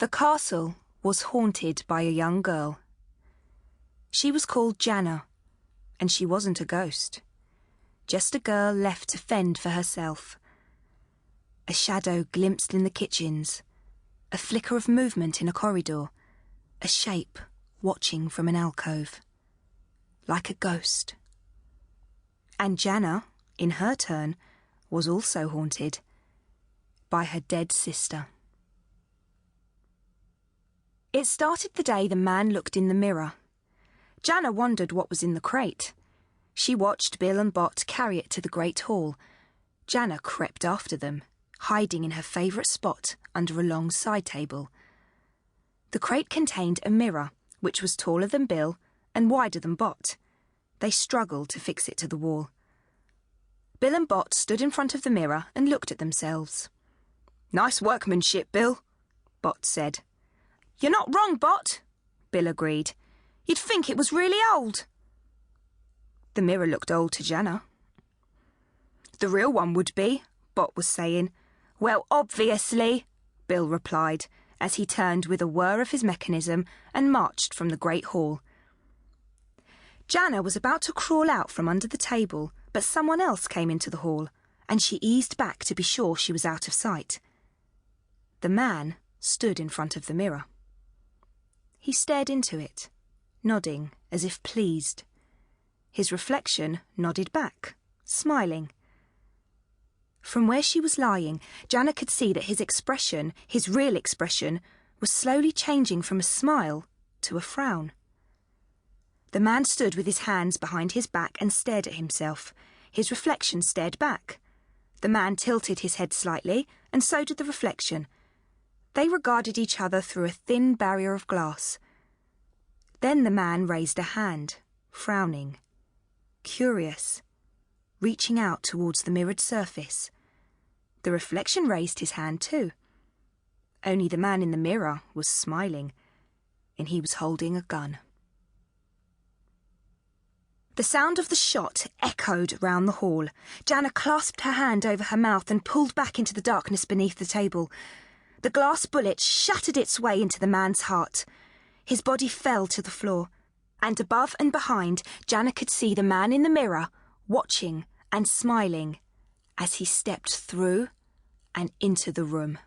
The castle was haunted by a young girl. She was called Jana, and she wasn't a ghost, just a girl left to fend for herself. A shadow glimpsed in the kitchens, a flicker of movement in a corridor, a shape watching from an alcove, like a ghost. And Jana, in her turn, was also haunted by her dead sister. It started the day the man looked in the mirror. Jana wondered what was in the crate. She watched Bill and Bot carry it to the great hall. Jana crept after them, hiding in her favourite spot under a long side table. The crate contained a mirror, which was taller than Bill and wider than Bot. They struggled to fix it to the wall. Bill and Bot stood in front of the mirror and looked at themselves. "Nice workmanship, Bill," Bot said. "You're not wrong, Bot," Bill agreed. "You'd think it was really old." The mirror looked old to Jana. "The real one would be," Bot was saying. "Well, obviously," Bill replied, as he turned with a whir of his mechanism and marched from the great hall. Jana was about to crawl out from under the table, but someone else came into the hall, and she eased back to be sure she was out of sight. The man stood in front of the mirror. He stared into it, nodding as if pleased. His reflection nodded back, smiling. From where she was lying, Jana could see that his expression, his real expression, was slowly changing from a smile to a frown. The man stood with his hands behind his back and stared at himself. His reflection stared back. The man tilted his head slightly, and so did the reflection. They regarded each other through a thin barrier of glass. Then the man raised a hand, frowning, curious, reaching out towards the mirrored surface. The reflection raised his hand too. Only the man in the mirror was smiling, and he was holding a gun. The sound of the shot echoed round the hall. Jana clasped her hand over her mouth and pulled back into the darkness beneath the table. The glass bullet shattered its way into the man's heart. His body fell to the floor, and above and behind, Jana could see the man in the mirror, watching and smiling as he stepped through and into the room.